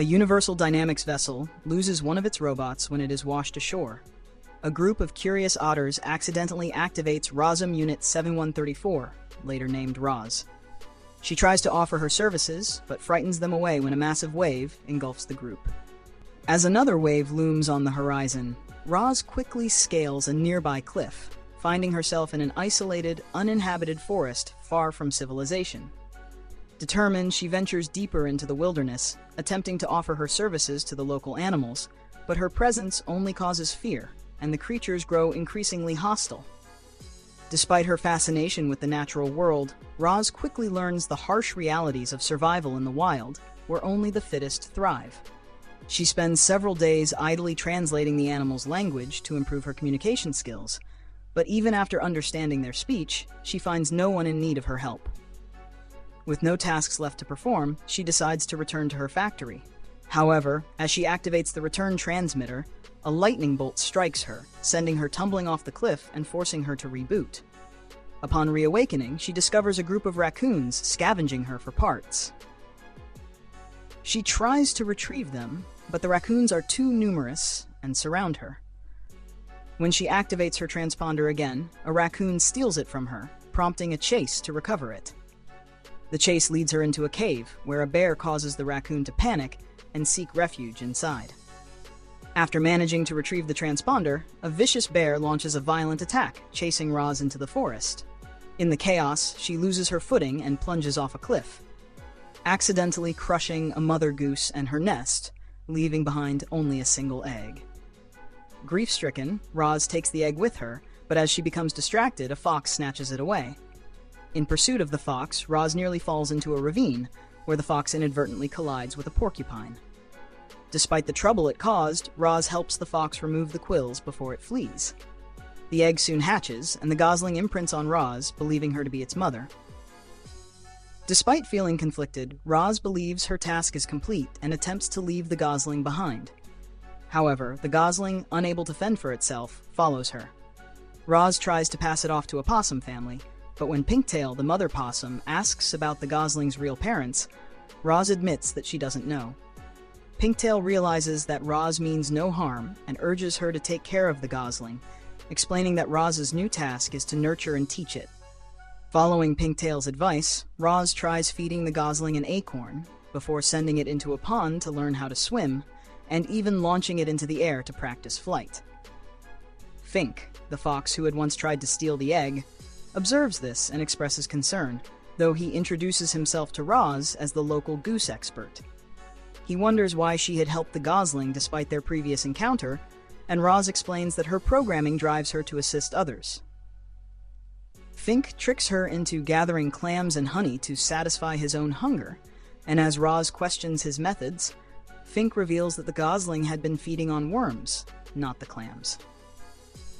A Universal Dynamics vessel loses one of its robots when it is washed ashore. A group of curious otters accidentally activates ROSM Unit 7134, later named Roz. She tries to offer her services, but frightens them away when a massive wave engulfs the group. As another wave looms on the horizon, Roz quickly scales a nearby cliff, finding herself in an isolated, uninhabited forest far from civilization. Determined, she ventures deeper into the wilderness, attempting to offer her services to the local animals, but her presence only causes fear, and the creatures grow increasingly hostile. Despite her fascination with the natural world, Roz quickly learns the harsh realities of survival in the wild, where only the fittest thrive. She spends several days idly translating the animals' language to improve her communication skills, but even after understanding their speech, she finds no one in need of her help. With no tasks left to perform, she decides to return to her factory. However, as she activates the return transmitter, a lightning bolt strikes her, sending her tumbling off the cliff and forcing her to reboot. Upon reawakening, she discovers a group of raccoons scavenging her for parts. She tries to retrieve them, but the raccoons are too numerous and surround her. When she activates her transponder again, a raccoon steals it from her, prompting a chase to recover it. The chase leads her into a cave, where a bear causes the raccoon to panic and seek refuge inside. After managing to retrieve the transponder, a vicious bear launches a violent attack, chasing Roz into the forest. In the chaos, she loses her footing and plunges off a cliff, accidentally crushing a mother goose and her nest, leaving behind only a single egg. Grief-stricken, Roz takes the egg with her, but as she becomes distracted, a fox snatches it away. In pursuit of the fox, Roz nearly falls into a ravine, where the fox inadvertently collides with a porcupine. Despite the trouble it caused, Roz helps the fox remove the quills before it flees. The egg soon hatches, and the gosling imprints on Roz, believing her to be its mother. Despite feeling conflicted, Roz believes her task is complete and attempts to leave the gosling behind. However, the gosling, unable to fend for itself, follows her. Roz tries to pass it off to a possum family, but when Pinktail, the mother possum, asks about the gosling's real parents, Roz admits that she doesn't know. Pinktail realizes that Roz means no harm and urges her to take care of the gosling, explaining that Roz's new task is to nurture and teach it. Following Pinktail's advice, Roz tries feeding the gosling an acorn, before sending it into a pond to learn how to swim, and even launching it into the air to practice flight. Fink, the fox who had once tried to steal the egg, observes this and expresses concern, though he introduces himself to Roz as the local goose expert. He wonders why she had helped the gosling despite their previous encounter, and Roz explains that her programming drives her to assist others. Fink tricks her into gathering clams and honey to satisfy his own hunger, and as Roz questions his methods, Fink reveals that the gosling had been feeding on worms, not the clams.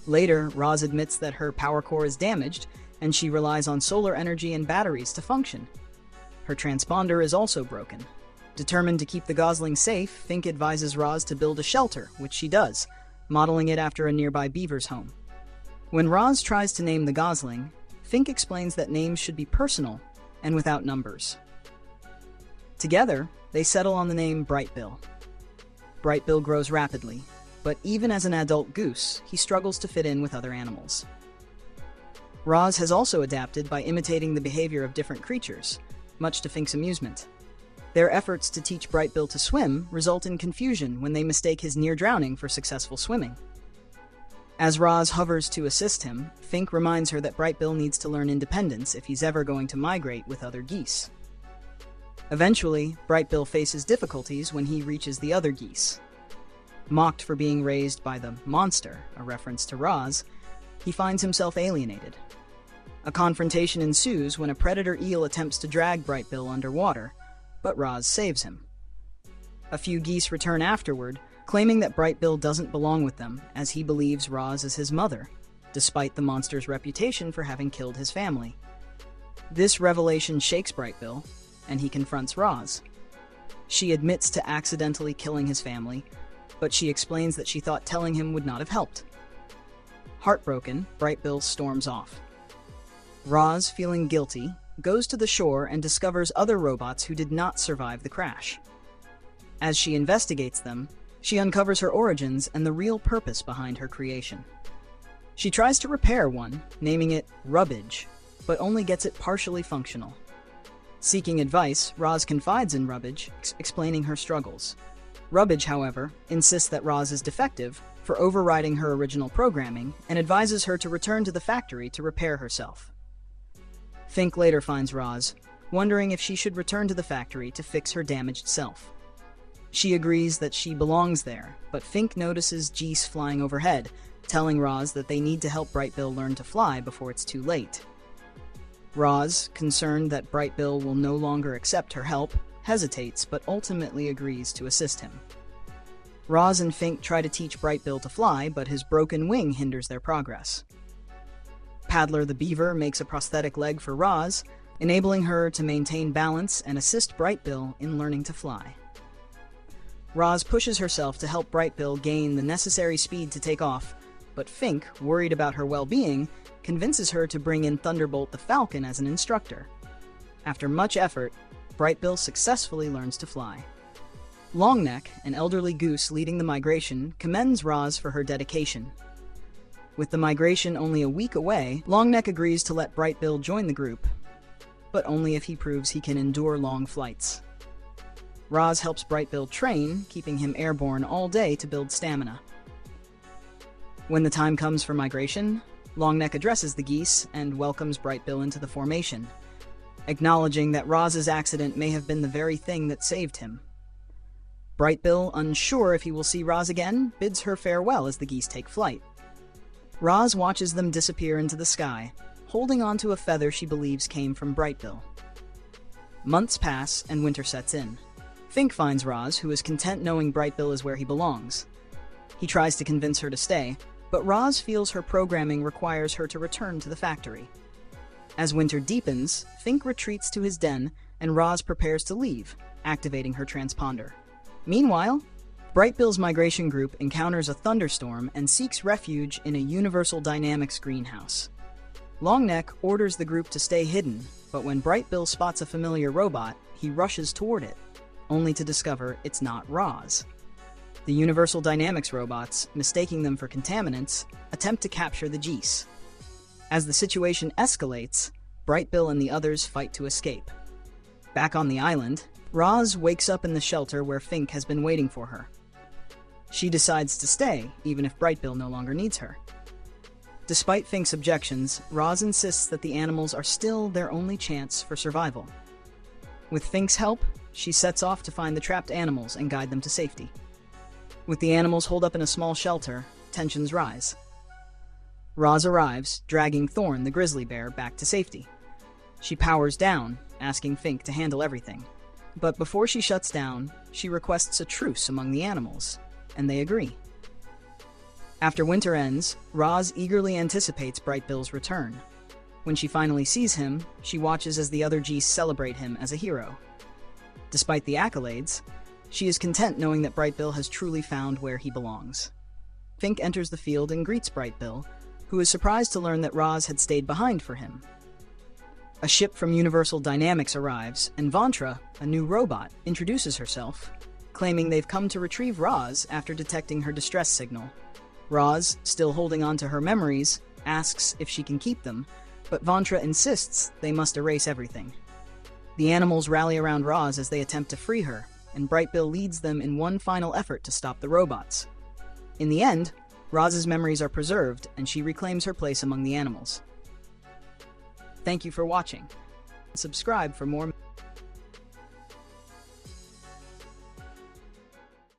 Later, Roz admits that her power core is damaged, and she relies on solar energy and batteries to function. Her transponder is also broken. Determined to keep the gosling safe, Fink advises Roz to build a shelter, which she does, modeling it after a nearby beaver's home. When Roz tries to name the gosling, Fink explains that names should be personal and without numbers. Together, they settle on the name Brightbill. Brightbill grows rapidly, but even as an adult goose, he struggles to fit in with other animals. Roz has also adapted by imitating the behavior of different creatures, much to Fink's amusement. Their efforts to teach Brightbill to swim result in confusion when they mistake his near drowning for successful swimming. As Roz hovers to assist him, Fink reminds her that Brightbill needs to learn independence if he's ever going to migrate with other geese. Eventually, Brightbill faces difficulties when he reaches the other geese. Mocked for being raised by the monster, a reference to Roz, he finds himself alienated. A confrontation ensues when a predator eel attempts to drag Brightbill underwater, but Roz saves him. A few geese return afterward, claiming that Brightbill doesn't belong with them, as he believes Roz is his mother, despite the monster's reputation for having killed his family. This revelation shakes Brightbill, and he confronts Roz. She admits to accidentally killing his family, but she explains that she thought telling him would not have helped. Heartbroken, Brightbill storms off. Roz, feeling guilty, goes to the shore and discovers other robots who did not survive the crash. As she investigates them, she uncovers her origins and the real purpose behind her creation. She tries to repair one, naming it Rubbage, but only gets it partially functional. Seeking advice, Roz confides in Rubbage, explaining her struggles. Rubbage, however, insists that Roz is defective for overriding her original programming and advises her to return to the factory to repair herself. Fink later finds Roz, wondering if she should return to the factory to fix her damaged self. She agrees that she belongs there, but Fink notices Geese flying overhead, telling Roz that they need to help Brightbill learn to fly before it's too late. Roz, concerned that Brightbill will no longer accept her help, hesitates but ultimately agrees to assist him. Roz and Fink try to teach Brightbill to fly, but his broken wing hinders their progress. Paddler the Beaver makes a prosthetic leg for Roz, enabling her to maintain balance and assist Brightbill in learning to fly. Roz pushes herself to help Brightbill gain the necessary speed to take off, but Fink, worried about her well-being, convinces her to bring in Thunderbolt the Falcon as an instructor. After much effort, Brightbill successfully learns to fly. Longneck, an elderly goose leading the migration, commends Roz for her dedication. With the migration only a week away, Longneck agrees to let Brightbill join the group, but only if he proves he can endure long flights. Roz helps Brightbill train, keeping him airborne all day to build stamina. When the time comes for migration, Longneck addresses the geese and welcomes Brightbill into the formation, acknowledging that Roz's accident may have been the very thing that saved him. Brightbill, unsure if he will see Roz again, bids her farewell as the geese take flight. Roz watches them disappear into the sky, holding onto a feather she believes came from Brightbill. Months pass and winter sets in. Fink finds Roz, who is content knowing Brightbill is where he belongs. He tries to convince her to stay, but Roz feels her programming requires her to return to the factory. As winter deepens, Fink retreats to his den, and Roz prepares to leave, activating her transponder. Meanwhile, Brightbill's migration group encounters a thunderstorm and seeks refuge in a Universal Dynamics greenhouse. Longneck orders the group to stay hidden, but when Brightbill spots a familiar robot, he rushes toward it, only to discover it's not Roz. The Universal Dynamics robots, mistaking them for contaminants, attempt to capture the Geese. As the situation escalates, Brightbill and the others fight to escape. Back on the island, Roz wakes up in the shelter where Fink has been waiting for her. She decides to stay, even if Brightbill no longer needs her. Despite Fink's objections, Roz insists that the animals are still their only chance for survival. With Fink's help, she sets off to find the trapped animals and guide them to safety. With the animals holed up in a small shelter, tensions rise. Roz arrives, dragging Thorn, the grizzly bear, back to safety. She powers down, asking Fink to handle everything. But before she shuts down, she requests a truce among the animals, and they agree. After winter ends, Roz eagerly anticipates Brightbill's return. When she finally sees him, she watches as the other Geese celebrate him as a hero. Despite the accolades, she is content knowing that Brightbill has truly found where he belongs. Fink enters the field and greets Brightbill, who is surprised to learn that Roz had stayed behind for him. A ship from Universal Dynamics arrives, and Vantra, a new robot, introduces herself, claiming they've come to retrieve Roz after detecting her distress signal. Roz, still holding on to her memories, asks if she can keep them, but Vantra insists they must erase everything. The animals rally around Roz as they attempt to free her, and Brightbill leads them in one final effort to stop the robots. In the end, Roz's memories are preserved, and she reclaims her place among the animals. Thank you for watching. Subscribe for more.